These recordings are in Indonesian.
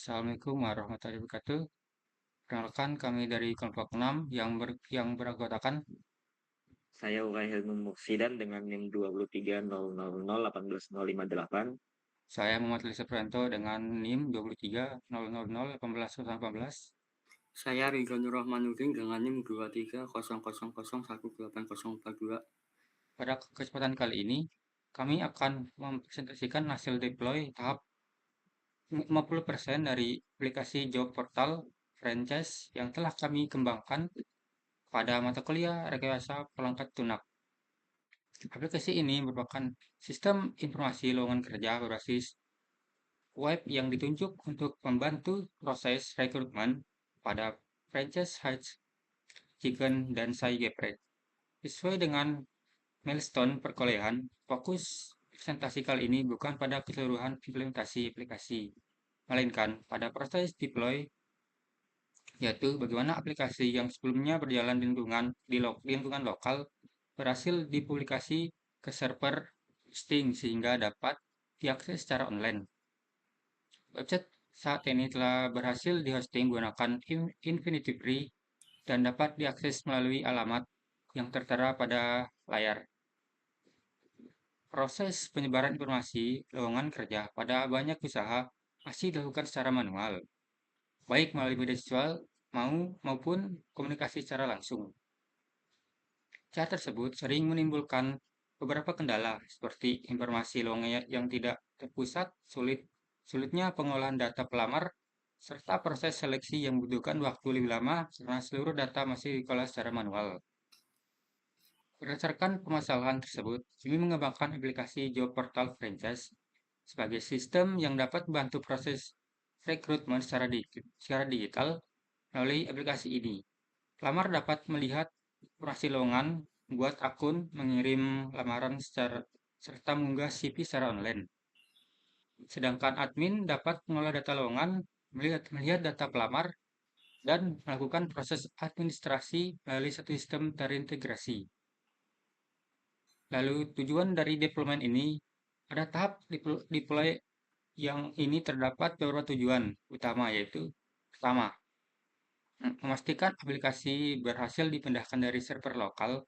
Assalamualaikum warahmatullahi wabarakatuh. Perkenalkan kami dari kelompok 6 yang beranggotakan Saya Urai Hilmi Muksidan dengan NIM 23.000.18.058. saya Muhammad Lisa Prianto dengan NIM 23.000.18.18. Saya Ridwan Rahmanuddin dengan NIM 23.00018042. Pada kesempatan kali ini, kami akan mempresentasikan hasil deploy tahap 50% dari aplikasi Job Portal franchise yang telah kami kembangkan pada mata kuliah Rekayasa Perangkat Lunak. Aplikasi ini merupakan sistem informasi lowongan kerja berbasis web yang ditunjuk untuk membantu proses rekrutmen pada franchise Heights Chicken dan Sai Geprek. Sesuai dengan milestone perkuliahan, fokus presentasi kali ini bukan pada keseluruhan implementasi aplikasi, melainkan pada proses deploy, yaitu bagaimana aplikasi yang sebelumnya berjalan di lingkungan lokal berhasil dipublikasi ke server hosting sehingga dapat diakses secara online. Website saat ini telah berhasil dihosting menggunakan Infinity Free dan dapat diakses melalui alamat yang tertera pada layar. Proses penyebaran informasi lowongan kerja pada banyak usaha masih dilakukan secara manual, baik melalui media sosial maupun komunikasi secara langsung. Cara tersebut sering menimbulkan beberapa kendala seperti informasi lowongan yang tidak terpusat, sulitnya pengolahan data pelamar, serta proses seleksi yang membutuhkan waktu lebih lama karena seluruh data masih dikelola secara manual. Berdasarkan permasalahan tersebut, kami mengembangkan aplikasi Job Portal Franchise sebagai sistem yang dapat membantu proses rekrutmen secara digital melalui aplikasi ini. Pelamar dapat melihat informasi lowongan, membuat akun, mengirim lamaran serta mengunggah CV secara online. Sedangkan admin dapat mengolah data lowongan, melihat data pelamar, dan melakukan proses administrasi melalui satu sistem terintegrasi. Lalu tujuan dari deployment ini, pada tahap deploy yang ini terdapat beberapa tujuan utama, yaitu pertama, memastikan aplikasi berhasil dipindahkan dari server lokal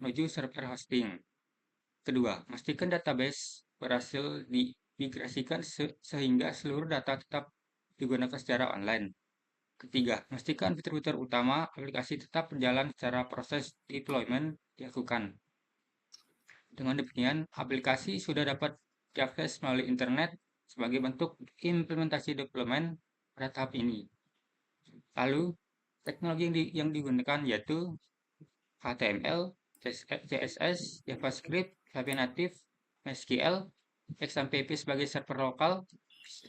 menuju server hosting. Kedua, memastikan database berhasil dimigrasikan sehingga seluruh data tetap digunakan secara online. Ketiga, memastikan fitur-fitur utama aplikasi tetap berjalan secara proses deployment dilakukan. Dengan demikian, aplikasi sudah dapat diakses melalui internet sebagai bentuk implementasi deployment pada tahap ini. Lalu, teknologi yang digunakan yaitu HTML, CSS, JavaScript, PHP Native, MySQL, XAMPP sebagai server lokal,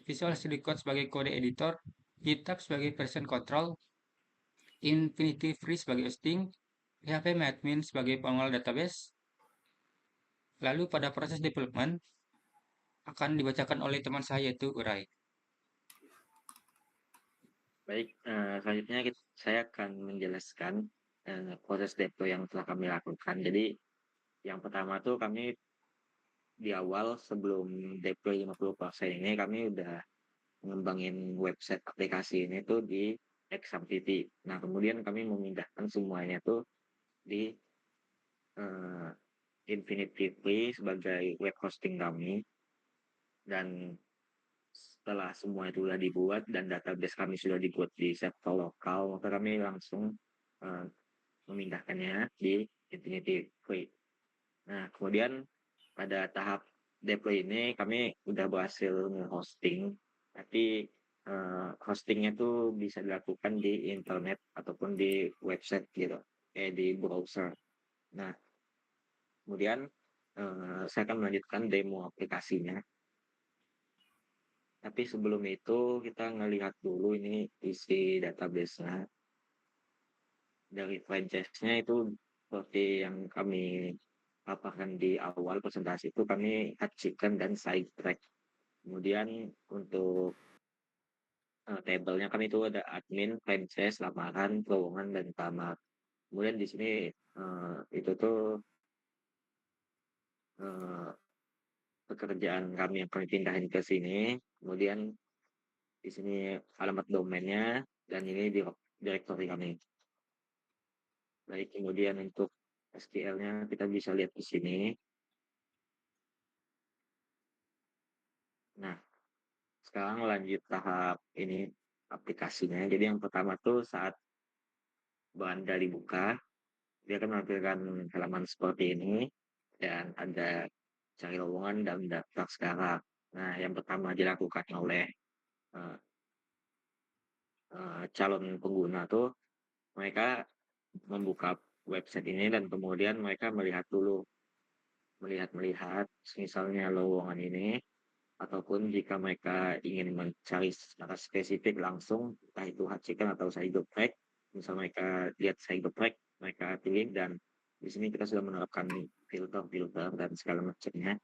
Visual Studio Code sebagai kode editor, GitHub sebagai version control, Infinity Free sebagai hosting, PHP Admin sebagai pengelola database. Lalu pada proses development akan dibacakan oleh teman saya yaitu Urai. Baik, selanjutnya saya akan menjelaskan proses deploy yang telah kami lakukan. Jadi yang pertama tuh kami di awal sebelum deploy 50% ini kami udah ngembangin website aplikasi ini tuh di XAMPP. Nah, kemudian kami memindahkan semuanya tuh di uh, Infinity Free sebagai web hosting kami. Dan setelah semua itu sudah dibuat dan database kami sudah dibuat di server lokal, maka kami langsung uh, memindahkannya di Infinity Free. Nah, kemudian pada tahap deploy ini kami udah berhasil hosting, tapi hostingnya tuh bisa dilakukan di internet ataupun di website gitu, di browser. Nah, kemudian saya akan melanjutkan demo aplikasinya. Tapi sebelum itu kita ngelihat dulu ini isi database-nya. Dari franchise-nya itu seperti yang kami paparkan di awal presentasi itu kami add chicken dan side track. Kemudian untuk tabelnya kami itu ada admin, franchise, lamaran, lowongan, dan tamat. Kemudian di sini itu tuh eh, pekerjaan kami yang kami pindahin ke sini. Kemudian Di sini alamat domainnya dan ini di directory kami. Baik, kemudian untuk SQL-nya kita bisa lihat di sini. Nah, sekarang lanjut tahap ini aplikasinya. Jadi yang pertama tuh saat Anda dibuka, dia akan menampilkan halaman seperti ini dan ada cari lowongan dan daftar sekarang. Nah, yang pertama dilakukan oleh eh, calon pengguna tuh mereka membuka website ini dan kemudian mereka melihat dulu, melihat misalnya lowongan ini, ataupun jika mereka ingin mencari secara spesifik langsung, entah itu Hachikan atau Saigoprek, misal mereka lihat Saigoprek, mereka pilih dan di sini kita sudah menerapkan filter-filter dan segala macamnya.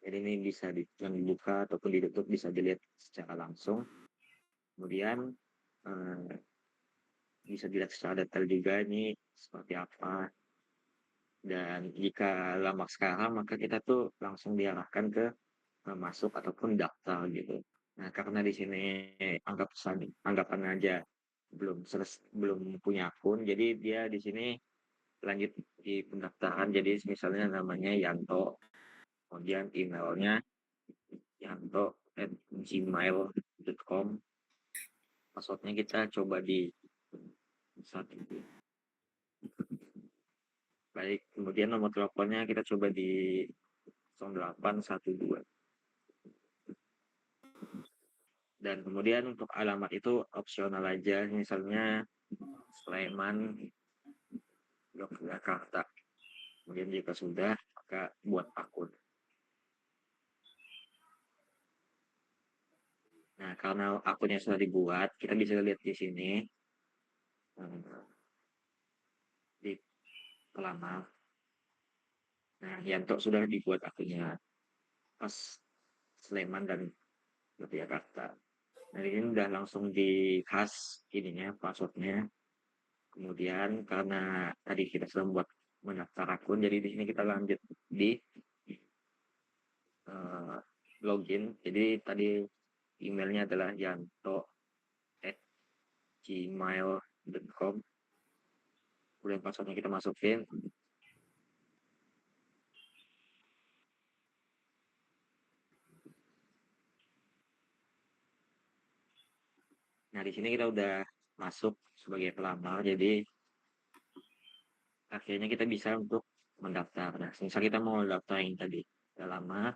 Jadi ini bisa yang dibuka ataupun ditutup bisa dilihat secara langsung. Kemudian bisa dilihat secara detail juga ini seperti apa. Dan jika lamar sekarang maka kita tuh langsung diarahkan ke masuk ataupun daftar gitu. Nah, karena di sini anggapan aja belum punya akun, jadi dia di sini lanjut di pendaftaran. Jadi misalnya namanya Yanto, kemudian emailnya yanto@gmail.com, passwordnya kita coba di saat ini. Baik, kemudian nomor teleponnya kita coba di 0812. Dan kemudian untuk alamat itu opsional aja, misalnya Sleman, Yogyakarta. Kemudian jika sudah, maka buat akun. Nah, karena akunnya sudah dibuat, kita bisa lihat di sini di pelamar. Nah, Yanto sudah dibuat akunnya pas Sleman dan Yogyakarta. Nah, ini udah langsung di khas ininya, passwordnya. Kemudian karena tadi kita sudah membuat mendaftar akun, jadi di sini kita lanjut di login. Jadi tadi emailnya adalah yanto@gmail.com. Kemudian passwordnya kita masukin. Nah, di sini kita udah masuk sebagai pelamar, jadi akhirnya kita bisa untuk mendaftar. Nah, misal kita mau daftar yang tadi, udah lama,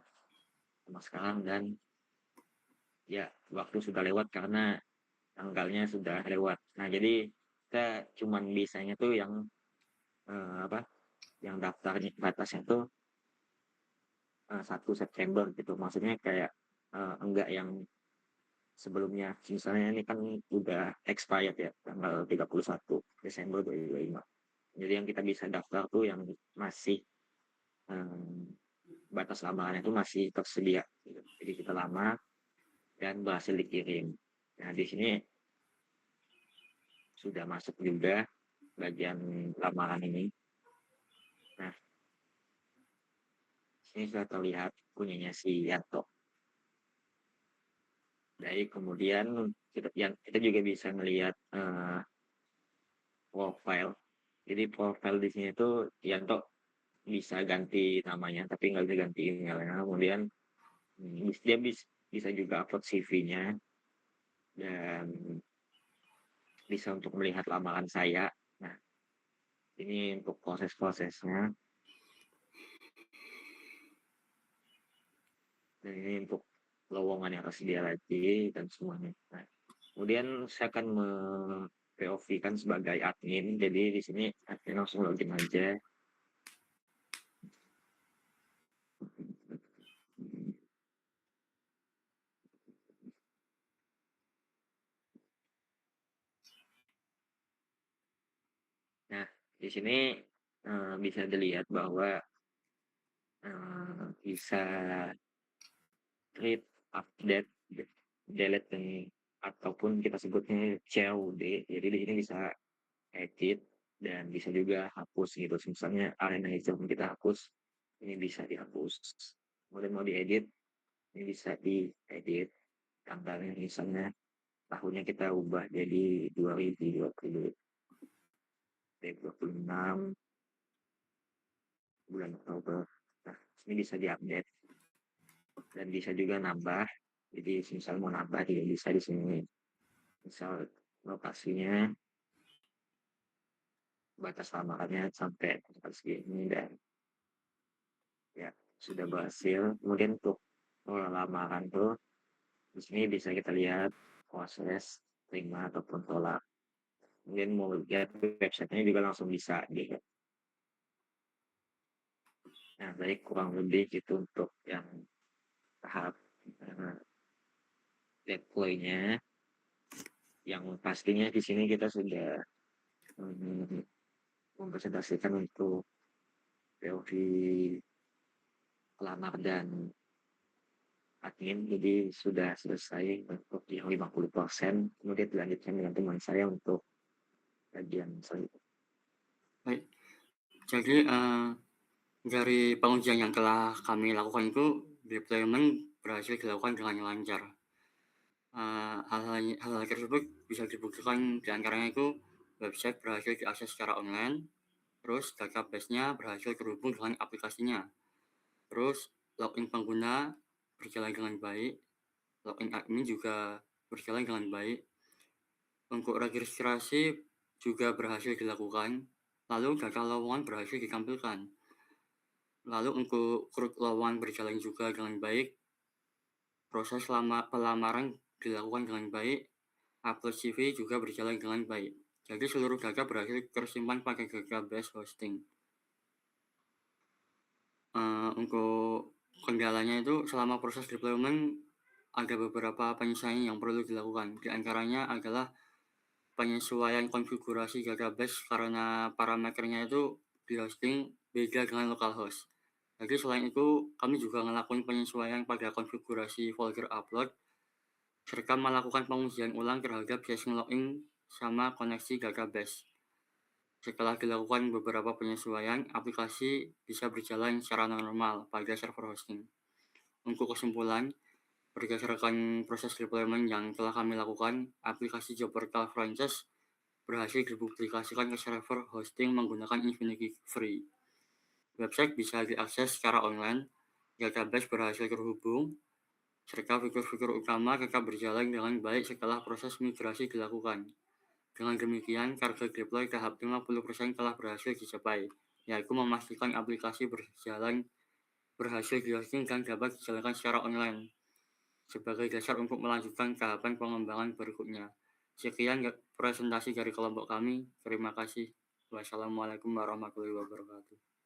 sama sekarang, dan ya waktu sudah lewat karena tanggalnya sudah lewat. Nah, jadi kita cuman bisanya tuh yang apa? Yang daftarnya batasnya tuh 1 September gitu. Maksudnya kayak enggak yang sebelumnya. Misalnya ini kan udah expired ya, tanggal 31 Desember 2025. Jadi yang kita bisa daftar tuh yang masih batas lamarannya itu masih tersedia. Gitu. Jadi kita lama dan berhasil dikirim. Nah, di sini sudah masuk juga bagian lamaran ini. Nah, sini sudah terlihat punyanya si Yanto. Dari kemudian kita juga bisa melihat profile. Jadi profile di sini tuh Yanto bisa ganti namanya, tapi nggak bisa ganti emailnya. Kemudian dia bisa juga upload CV-nya dan bisa untuk melihat lamaran saya. Nah, ini untuk proses-prosesnya. Dan ini untuk lowongan yang tersedia lagi dan semuanya. Nah, kemudian saya akan POV kan sebagai admin, jadi di sini admin langsung login aja. Nah, di sini bisa dilihat bahwa bisa create, update, delete, dan ataupun kita sebutnya COD. Jadi di sini bisa edit dan bisa juga hapus gitu. Misalnya arena hijau kita hapus, ini bisa dihapus. Kemudian mau diedit, ini bisa diedit. tanggalnya misalnya tahunnya kita ubah jadi 2026 bulan Oktober. Nah, ini bisa diupdate dan bisa juga nambah. Jadi misal mau nambah juga bisa di sini. Misal lokasinya, batas lamarannya sampai tanggal segini dan ya sudah berhasil. Kemudian untuk lamaran tuh di sini bisa kita lihat proses terima ataupun tolak. Kemudian mau lihat websitenya juga langsung bisa gitu. Nah, baik kurang lebih gitu untuk yang tahap deploy-nya. Yang pastinya di sini kita sudah mempresentasikan untuk POV pelamar dan admin, jadi sudah selesai untuk yang 50%, kemudian dilanjutkan dengan teman saya untuk bagian selanjutnya. Baik, jadi dari pengujian yang telah kami lakukan itu, deployment berhasil dilakukan dengan lancar. Hal-hal tersebut bisa dibuktikan diantaranya itu website berhasil diakses secara online, terus database-nya berhasil terhubung dengan aplikasinya, terus login pengguna berjalan dengan baik, login admin juga berjalan dengan baik, untuk registrasi juga berhasil dilakukan, lalu data lowongan berhasil ditampilkan, lalu untuk krut lowongan berjalan juga dengan baik, proses pelamaran dilakukan dengan baik, upload CV juga berjalan dengan baik. Jadi seluruh data berhasil tersimpan pada database hosting. Untuk kendalanya itu selama proses deployment ada beberapa penyesuaian yang perlu dilakukan. Di antaranya adalah penyesuaian konfigurasi database karena parameternya itu di hosting beda dengan localhost. Jadi selain itu kami juga melakukan penyesuaian pada konfigurasi folder upload serta melakukan pengujian ulang terhadap session login sama koneksi database. Setelah dilakukan beberapa penyesuaian, aplikasi bisa berjalan secara normal pada server hosting. Untuk kesimpulan, berdasarkan proses deployment yang telah kami lakukan, aplikasi job portal Frances berhasil dipublikasikan ke server hosting menggunakan Infinity Free. Website bisa diakses secara online, database berhasil terhubung, serta fitur-fitur utama tetap berjalan dengan baik setelah proses migrasi dilakukan. Dengan demikian, target deploy tahap 50% telah berhasil dicapai, yaitu memastikan aplikasi berhasil di-hosting dan dapat dijalankan secara online, sebagai dasar untuk melanjutkan tahapan pengembangan berikutnya. Sekian presentasi dari kelompok kami. Terima kasih. Wassalamualaikum warahmatullahi wabarakatuh.